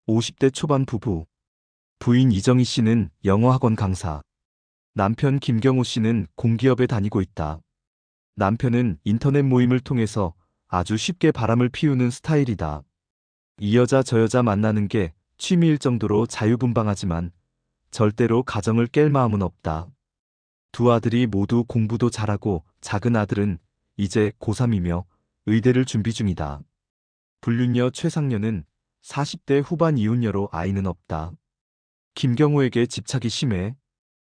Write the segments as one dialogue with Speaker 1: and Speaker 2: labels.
Speaker 1: 50대 초반 부부. 부인 이정희 씨는 영어학원 강사. 남편 김경호 씨는 공기업에 다니고 있다. 남편은 인터넷 모임을 통해서 아주 쉽게 바람을 피우는 스타일이다. 이 여자 저 여자 만나는 게 취미일 정도로 자유분방하지만 절대로 가정을 깰 마음은 없다. 두 아들이 모두 공부도 잘하고 작은 아들은 이제 고3이며 의대를 준비 중이다. 불륜녀 최상녀는 40대 후반 이혼녀로 아이는 없다. 김경호에게 집착이 심해.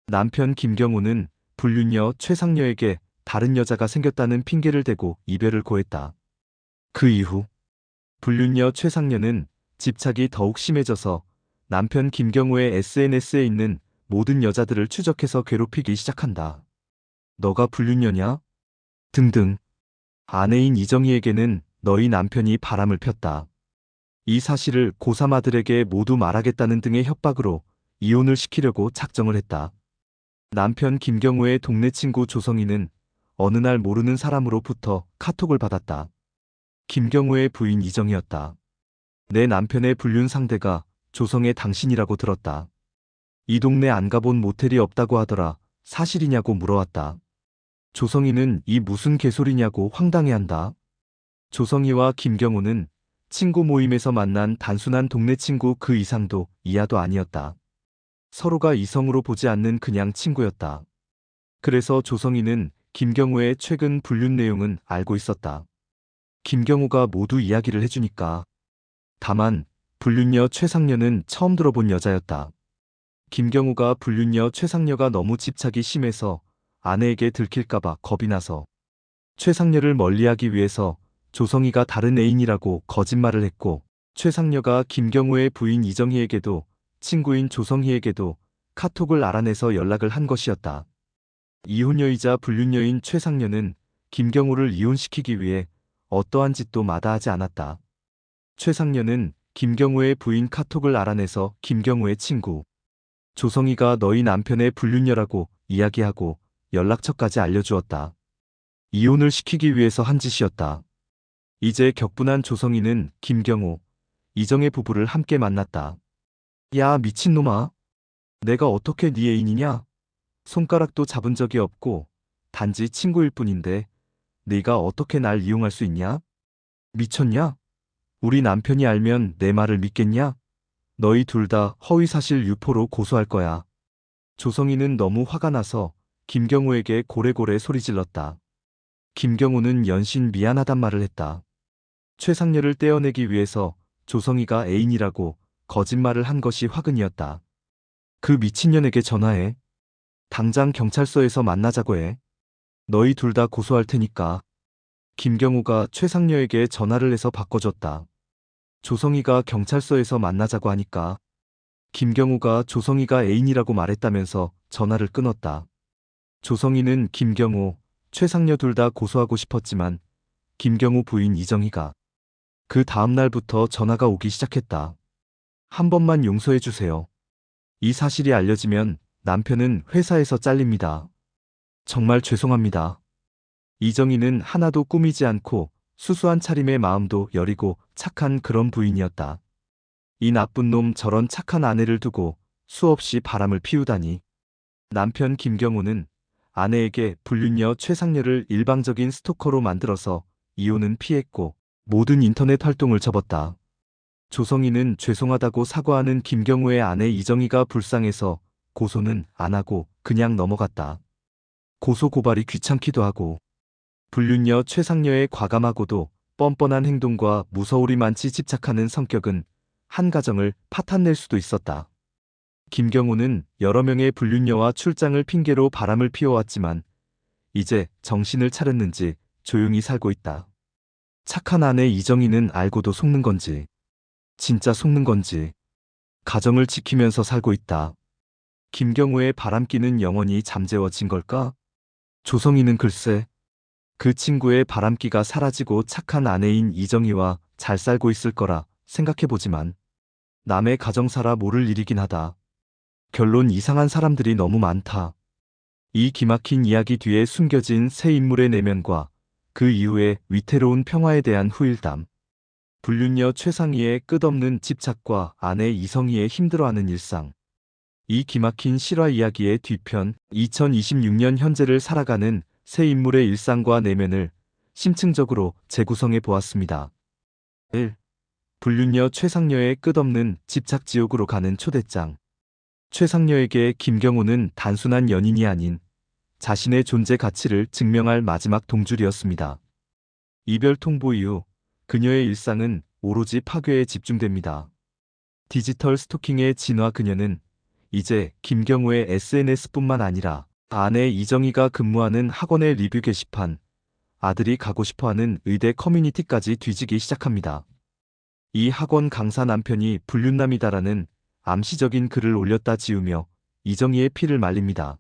Speaker 1: 남편 김경호는 불륜녀 최상녀에게 다른 여자가 생겼다는 핑계를 대고 이별을 고했다. 그 이후 불륜녀 최상녀는 집착이 더욱 심해져서 남편 김경호의 SNS에 있는 모든 여자들을 추적해서 괴롭히기 시작한다. 너가 불륜녀냐? 등등. 아내인 이정희에게는 너희 남편이 바람을 폈다. 이 사실을 고3 아들에게 모두 말하겠다는 등의 협박으로 이혼을 시키려고 작정을 했다. 남편 김경호의 동네 친구 조성희는 어느 날 모르는 사람으로부터 카톡을 받았다. 김경호의 부인 이정희였다. 내 남편의 불륜 상대가 조성의 당신이라고 들었다. 이 동네 안 가본 모텔이 없다고 하더라. 사실이냐고 물어왔다. 조성희는 이 무슨 개소리냐고 황당해한다. 조성희와 김경호는 친구 모임에서 만난 단순한 동네 친구 그 이상도 이하도 아니었다. 서로가 이성으로 보지 않는 그냥 친구였다. 그래서 조성희는 김경호의 최근 불륜 내용은 알고 있었다. 김경호가 모두 이야기를 해주니까. 다만 불륜녀 최상녀는 처음 들어본 여자였다. 김경호가 불륜녀 최상녀가 너무 집착이 심해서 아내에게 들킬까봐 겁이 나서 최상녀를 멀리하기 위해서 조성희가 다른 애인이라고 거짓말을 했고, 최상녀가 김경호의 부인 이정희에게도 친구인 조성희에게도 카톡을 알아내서 연락을 한 것이었다. 이혼녀이자 불륜녀인 최상녀는 김경호를 이혼시키기 위해 어떠한 짓도 마다하지 않았다. 최상녀는 김경호의 부인 카톡을 알아내서 김경호의 친구 조성희가 너희 남편의 불륜녀라고 이야기하고 연락처까지 알려주었다. 이혼을 시키기 위해서 한 짓이었다. 이제 격분한 조성희는 김경호, 이정의 부부를 함께 만났다. 야 미친놈아. 내가 어떻게 네 애인이냐? 손가락도 잡은 적이 없고 단지 친구일 뿐인데 네가 어떻게 날 이용할 수 있냐? 미쳤냐? 우리 남편이 알면 내 말을 믿겠냐? 너희 둘 다 허위사실 유포로 고소할 거야. 조성희는 너무 화가 나서 김경호에게 고래고래 소리질렀다. 김경호는 연신 미안하단 말을 했다. 최상녀를 떼어내기 위해서 조성희가 애인이라고 거짓말을 한 것이 화근이었다. 그 미친년에게 전화해. 당장 경찰서에서 만나자고 해. 너희 둘 다 고소할 테니까. 김경호가 최상녀에게 전화를 해서 바꿔줬다. 조성희가 경찰서에서 만나자고 하니까 김경호가 조성희가 애인이라고 말했다면서 전화를 끊었다. 조성희는 김경호, 최상녀 둘 다 고소하고 싶었지만 김경호 부인 이정희가 그 다음 날부터 전화가 오기 시작했다. 한 번만 용서해 주세요. 이 사실이 알려지면 남편은 회사에서 잘립니다. 정말 죄송합니다. 이정희는 하나도 꾸미지 않고 수수한 차림의 마음도 여리고 착한 그런 부인이었다. 이 나쁜 놈 저런 착한 아내를 두고 수없이 바람을 피우다니. 남편 김경호는 아내에게 불륜녀 최상녀를 일방적인 스토커로 만들어서 이혼은 피했고 모든 인터넷 활동을 접었다. 조성희는 죄송하다고 사과하는 김경호의 아내 이정희가 불쌍해서 고소는 안 하고 그냥 넘어갔다. 고소 고발이 귀찮기도 하고 불륜녀 최상녀의 과감하고도 뻔뻔한 행동과 무서울이 많이 집착하는 성격은 한 가정을 파탄낼 수도 있었다. 김경호는 여러 명의 불륜녀와 출장을 핑계로 바람을 피워왔지만 이제 정신을 차렸는지 조용히 살고 있다. 착한 아내 이정희는 알고도 속는 건지 진짜 속는 건지 가정을 지키면서 살고 있다. 김경호의 바람기는 영원히 잠재워진 걸까? 조성희는 글쎄 그 친구의 바람기가 사라지고 착한 아내인 이정희와 잘 살고 있을 거라 생각해보지만 남의 가정 살아 모를 일이긴 하다. 결론 이상한 사람들이 너무 많다. 이 기막힌 이야기 뒤에 숨겨진 새 인물의 내면과 그 이후의 위태로운 평화에 대한 후일담. 불륜녀 최상희의 끝없는 집착과 아내 이성희의 힘들어하는 일상. 이 기막힌 실화 이야기의 뒤편, 2026년 현재를 살아가는 새 인물의 일상과 내면을 심층적으로 재구성해 보았습니다. 1. 불륜녀 최상녀의 끝없는 집착 지옥으로 가는 초대장. 최상녀에게 김경호는 단순한 연인이 아닌 자신의 존재 가치를 증명할 마지막 동줄이었습니다. 이별 통보 이후 그녀의 일상은 오로지 파괴에 집중됩니다. 디지털 스토킹의 진화. 그녀는 이제 김경호의 SNS뿐만 아니라 아내 이정희가 근무하는 학원의 리뷰 게시판, 아들이 가고 싶어하는 의대 커뮤니티까지 뒤지기 시작합니다. 이 학원 강사 남편이 불륜남이다라는 암시적인 글을 올렸다 지우며 이정희의 피를 말립니다.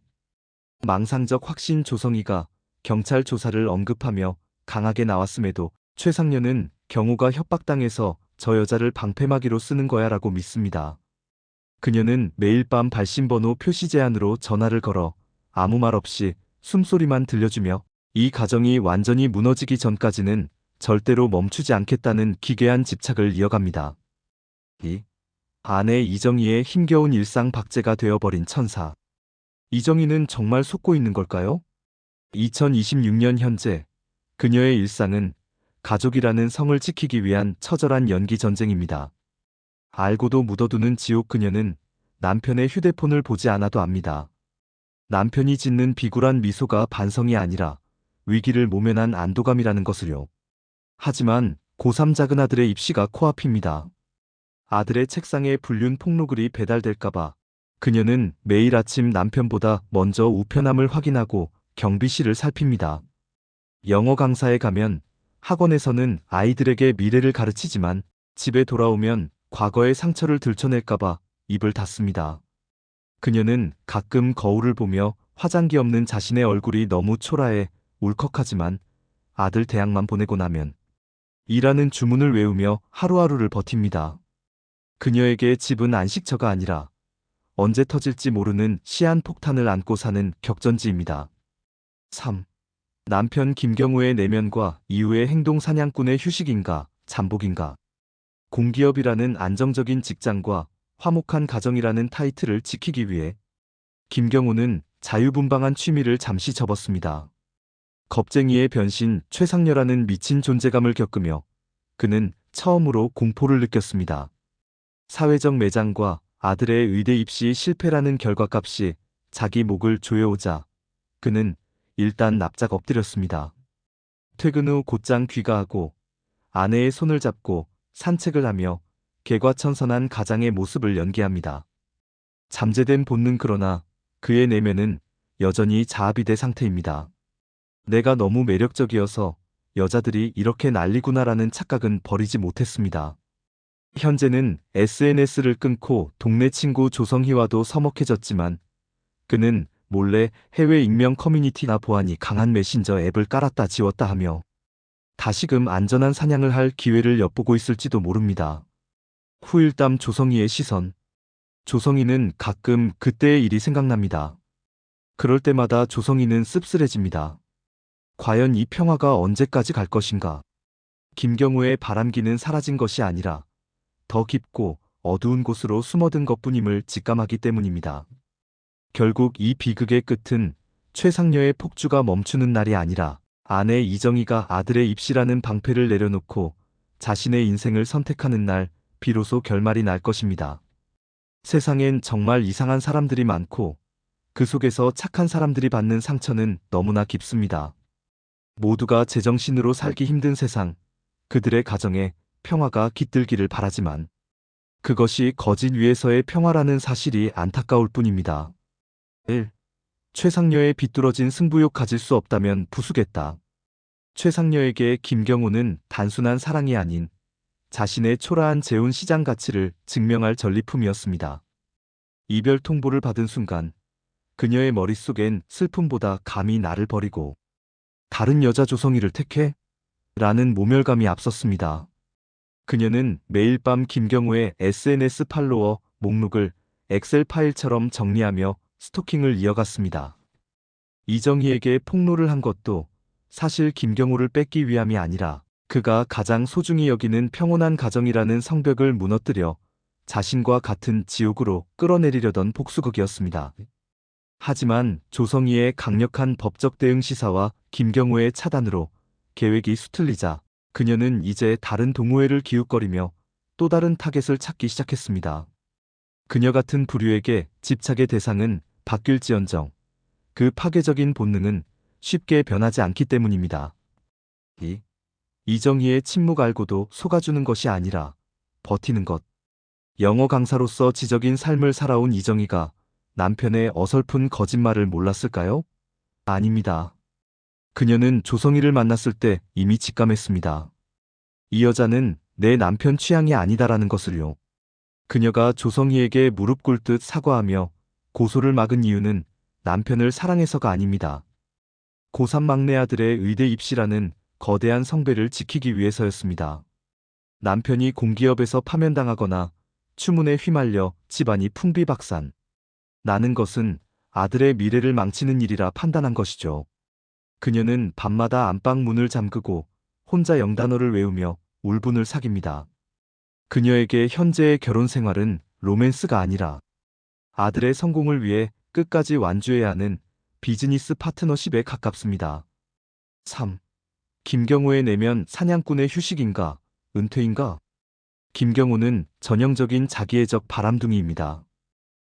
Speaker 1: 망상적 확신. 조성희가 경찰 조사를 언급하며 강하게 나왔음에도 최상녀는 경호가 협박당해서 저 여자를 방패막이로 쓰는 거야 라고 믿습니다. 그녀는 매일 밤 발신번호 표시 제한으로 전화를 걸어 아무 말 없이 숨소리만 들려주며 이 가정이 완전히 무너지기 전까지는 절대로 멈추지 않겠다는 기괴한 집착을 이어갑니다. 이 아내 이정희의 힘겨운 일상. 박제가 되어버린 천사. 이정희는 정말 속고 있는 걸까요? 2026년 현재 그녀의 일상은 가족이라는 성을 지키기 위한 처절한 연기 전쟁입니다. 알고도 묻어두는 지옥. 그녀는 남편의 휴대폰을 보지 않아도 압니다. 남편이 짓는 비굴한 미소가 반성이 아니라 위기를 모면한 안도감이라는 것을요. 하지만 고3 작은아들의 입시가 코앞입니다. 아들의 책상에 불륜 폭로글이 배달될까봐 그녀는 매일 아침 남편보다 먼저 우편함을 확인하고 경비실을 살핍니다. 영어 강사에 가면 학원에서는 아이들에게 미래를 가르치지만 집에 돌아오면 과거의 상처를 들춰낼까봐 입을 닫습니다. 그녀는 가끔 거울을 보며 화장기 없는 자신의 얼굴이 너무 초라해 울컥하지만 아들 대학만 보내고 나면 일하는 주문을 외우며 하루하루를 버팁니다. 그녀에게 집은 안식처가 아니라 언제 터질지 모르는 시한폭탄을 안고 사는 격전지입니다. 3. 남편 김경호의 내면과 이후의 행동. 사냥꾼의 휴식인가, 잠복인가. 공기업이라는 안정적인 직장과 화목한 가정이라는 타이틀을 지키기 위해 김경호는 자유분방한 취미를 잠시 접었습니다. 겁쟁이의 변신. 최상녀라는 미친 존재감을 겪으며 그는 처음으로 공포를 느꼈습니다. 사회적 매장과 아들의 의대 입시 실패라는 결과값이 자기 목을 조여오자 그는 일단 납작 엎드렸습니다. 퇴근 후 곧장 귀가하고 아내의 손을 잡고 산책을 하며 개과천선한 가장의 모습을 연기합니다. 잠재된 본능. 그러나 그의 내면은 여전히 자아비대 상태입니다. 내가 너무 매력적이어서 여자들이 이렇게 난리구나라는 착각은 버리지 못했습니다. 현재는 SNS를 끊고 동네 친구 조성희와도 서먹해졌지만 그는 몰래 해외 익명 커뮤니티나 보안이 강한 메신저 앱을 깔았다 지웠다 하며 다시금 안전한 사냥을 할 기회를 엿보고 있을지도 모릅니다. 후일담. 조성희의 시선. 조성희는 가끔 그때의 일이 생각납니다. 그럴 때마다 조성희는 씁쓸해집니다. 과연 이 평화가 언제까지 갈 것인가? 김경호의 바람기는 사라진 것이 아니라 더 깊고 어두운 곳으로 숨어든 것뿐임을 직감하기 때문입니다. 결국 이 비극의 끝은 최상녀의 폭주가 멈추는 날이 아니라 아내 이정희가 아들의 입시라는 방패를 내려놓고 자신의 인생을 선택하는 날, 비로소 결말이 날 것입니다. 세상엔 정말 이상한 사람들이 많고 그 속에서 착한 사람들이 받는 상처는 너무나 깊습니다. 모두가 제정신으로 살기 힘든 세상, 그들의 가정에 평화가 깃들기를 바라지만 그것이 거짓 위에서의 평화라는 사실이 안타까울 뿐입니다. 1. 최상녀의 비뚤어진 승부욕. 가질 수 없다면 부수겠다. 최상녀에게 김경호는 단순한 사랑이 아닌 자신의 초라한 재혼 시장 가치를 증명할 전리품이었습니다. 이별 통보를 받은 순간 그녀의 머릿속엔 슬픔보다 감히 나를 버리고 다른 여자 조성희를 택해? 라는 모멸감이 앞섰습니다. 그녀는 매일 밤 김경호의 SNS 팔로워 목록을 엑셀 파일처럼 정리하며 스토킹을 이어갔습니다. 이정희에게 폭로를 한 것도 사실 김경호를 뺏기 위함이 아니라 그가 가장 소중히 여기는 평온한 가정이라는 성벽을 무너뜨려 자신과 같은 지옥으로 끌어내리려던 복수극이었습니다. 하지만 조성희의 강력한 법적 대응 시사와 김경호의 차단으로 계획이 수틀리자 그녀는 이제 다른 동호회를 기웃거리며 또 다른 타겟을 찾기 시작했습니다. 그녀 같은 부류에게 집착의 대상은 바뀔지언정 그 파괴적인 본능은 쉽게 변하지 않기 때문입니다. 이정희의 침묵 알고도 속아주는 것이 아니라 버티는 것. 영어 강사로서 지적인 삶을 살아온 이정희가 남편의 어설픈 거짓말을 몰랐을까요? 아닙니다. 그녀는 조성희를 만났을 때 이미 직감했습니다. 이 여자는 내 남편 취향이 아니다라는 것을요. 그녀가 조성희에게 무릎 꿇듯 사과하며 고소를 막은 이유는 남편을 사랑해서가 아닙니다. 고3 막내 아들의 의대 입시라는 거대한 성배를 지키기 위해서였습니다. 남편이 공기업에서 파면당하거나 추문에 휘말려 집안이 풍비박산 나는 것은 아들의 미래를 망치는 일이라 판단한 것이죠. 그녀는 밤마다 안방 문을 잠그고 혼자 영단어를 외우며 울분을 삭입니다. 그녀에게 현재의 결혼 생활은 로맨스가 아니라 아들의 성공을 위해 끝까지 완주해야 하는 비즈니스 파트너십에 가깝습니다. 3. 김경호의 내면 사냥꾼의 휴식인가, 은퇴인가? 김경호는 전형적인 자기애적 바람둥이입니다.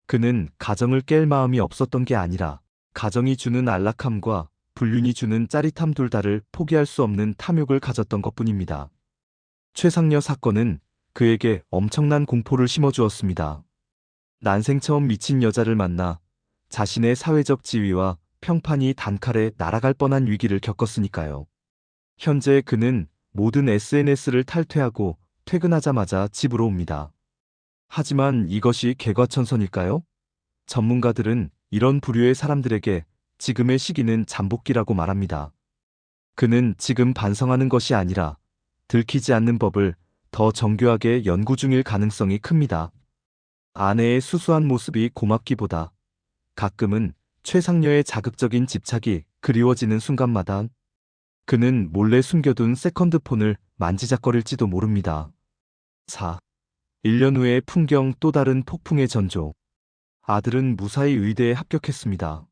Speaker 1: 그는 가정을 깰 마음이 없었던 게 아니라 가정이 주는 안락함과 불륜이 주는 짜릿함 둘 다를 포기할 수 없는 탐욕을 가졌던 것뿐입니다. 최상녀 사건은 그에게 엄청난 공포를 심어주었습니다. 난생 처음 미친 여자를 만나 자신의 사회적 지위와 평판이 단칼에 날아갈 뻔한 위기를 겪었으니까요. 현재 그는 모든 SNS를 탈퇴하고 퇴근하자마자 집으로 옵니다. 하지만 이것이 개과천선일까요? 전문가들은 이런 부류의 사람들에게 지금의 시기는 잠복기라고 말합니다. 그는 지금 반성하는 것이 아니라 들키지 않는 법을 더 정교하게 연구 중일 가능성이 큽니다. 아내의 수수한 모습이 고맙기보다 가끔은 최상녀의 자극적인 집착이 그리워지는 순간마다 그는 몰래 숨겨둔 세컨드폰을 만지작거릴지도 모릅니다. 4. 1년 후의 풍경 또 다른 폭풍의 전조. 아들은 무사히 의대에 합격했습니다.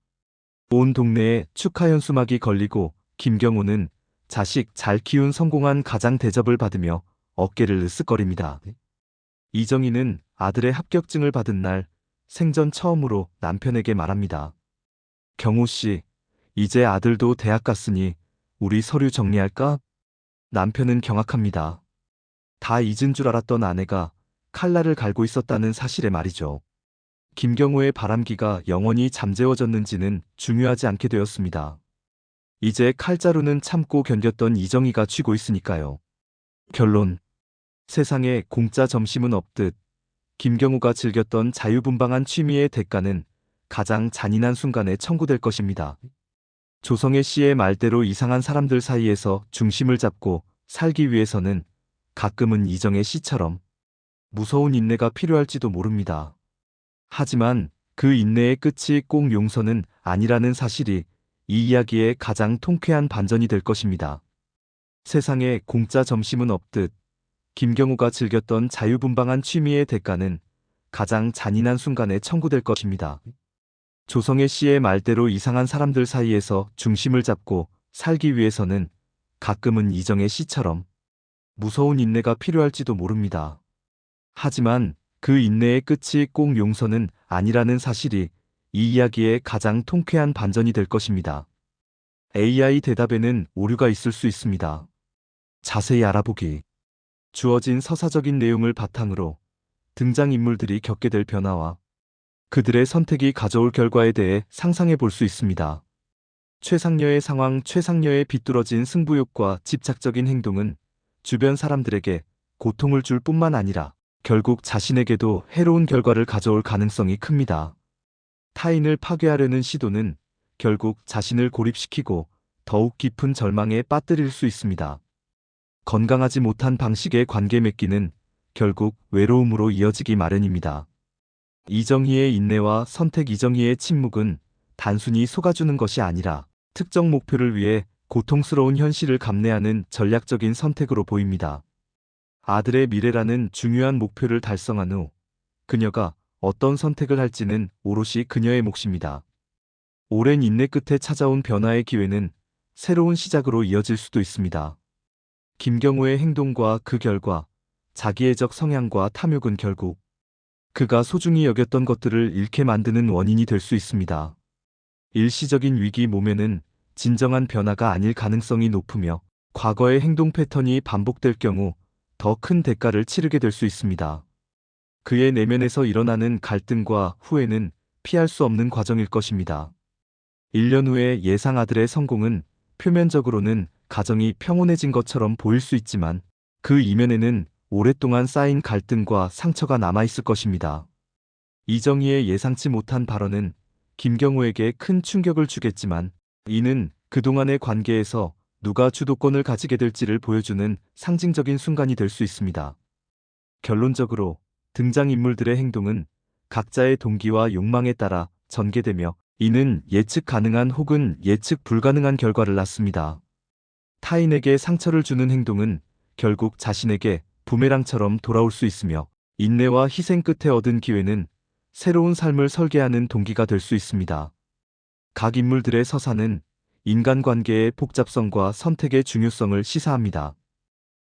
Speaker 1: 온 동네에 축하 현수막이 걸리고 김경호는 자식 잘 키운 성공한 가장 대접을 받으며 어깨를 으쓱거립니다. 이정희는 아들의 합격증을 받은 날 생전 처음으로 남편에게 말합니다. 경호 씨, 이제 아들도 대학 갔으니 우리 서류 정리할까? 남편은 경악합니다. 다 잊은 줄 알았던 아내가 칼날을 갈고 있었다는 사실에 말이죠. 김경호의 바람기가 영원히 잠재워졌는지는 중요하지 않게 되었습니다. 이제 칼자루는 참고 견뎠던 이정희가 쥐고 있으니까요. 결론. 세상에 공짜 점심은 없듯 김경호가 즐겼던 자유분방한 취미의 대가는 가장 잔인한 순간에 청구될 것입니다. 조성애 씨의 말대로 이상한 사람들 사이에서 중심을 잡고 살기 위해서는 가끔은 이정애 씨처럼 무서운 인내가 필요할지도 모릅니다. 하지만 그 인내의 끝이 꼭 용서는 아니라는 사실이 이 이야기의 가장 통쾌한 반전이 될 것입니다. 세상에 공짜 점심은 없듯 김경호가 즐겼던 자유분방한 취미의 대가는 가장 잔인한 순간에 청구될 것입니다. 조성애 씨의 말대로 이상한 사람들 사이에서 중심을 잡고 살기 위해서는 가끔은 이정애 씨처럼 무서운 인내가 필요할지도 모릅니다. 하지만 그 인내의 끝이 꼭 용서는 아니라는 사실이 이 이야기의 가장 통쾌한 반전이 될 것입니다. AI 대답에는 오류가 있을 수 있습니다. 자세히 알아보기. 주어진 서사적인 내용을 바탕으로 등장인물들이 겪게 될 변화와 그들의 선택이 가져올 결과에 대해 상상해 볼 수 있습니다. 최상녀의 상황, 최상녀의 비뚤어진 승부욕과 집착적인 행동은 주변 사람들에게 고통을 줄 뿐만 아니라 결국 자신에게도 해로운 결과를 가져올 가능성이 큽니다. 타인을 파괴하려는 시도는 결국 자신을 고립시키고 더욱 깊은 절망에 빠뜨릴 수 있습니다. 건강하지 못한 방식의 관계 맺기는 결국 외로움으로 이어지기 마련입니다. 이정희의 인내와 선택, 이정희의 침묵은 단순히 속아주는 것이 아니라 특정 목표를 위해 고통스러운 현실을 감내하는 전략적인 선택으로 보입니다. 아들의 미래라는 중요한 목표를 달성한 후 그녀가 어떤 선택을 할지는 오롯이 그녀의 몫입니다. 오랜 인내 끝에 찾아온 변화의 기회는 새로운 시작으로 이어질 수도 있습니다. 김경호의 행동과 그 결과 자기애적 성향과 탐욕은 결국 그가 소중히 여겼던 것들을 잃게 만드는 원인이 될 수 있습니다. 일시적인 위기 모면은 진정한 변화가 아닐 가능성이 높으며 과거의 행동 패턴이 반복될 경우 더 큰 대가를 치르게 될 수 있습니다. 그의 내면에서 일어나는 갈등과 후회는 피할 수 없는 과정일 것입니다. 1년 후의 예상 아들의 성공은 표면적으로는 가정이 평온해진 것처럼 보일 수 있지만 그 이면에는 오랫동안 쌓인 갈등과 상처가 남아있을 것입니다. 이정희의 예상치 못한 발언은 김경호에게 큰 충격을 주겠지만 이는 그동안의 관계에서 누가 주도권을 가지게 될지를 보여주는 상징적인 순간이 될 수 있습니다. 결론적으로 등장인물들의 행동은 각자의 동기와 욕망에 따라 전개되며 이는 예측 가능한 혹은 예측 불가능한 결과를 낳습니다. 타인에게 상처를 주는 행동은 결국 자신에게 부메랑처럼 돌아올 수 있으며 인내와 희생 끝에 얻은 기회는 새로운 삶을 설계하는 동기가 될 수 있습니다. 각 인물들의 서사는 인간관계의 복잡성과 선택의 중요성을 시사합니다.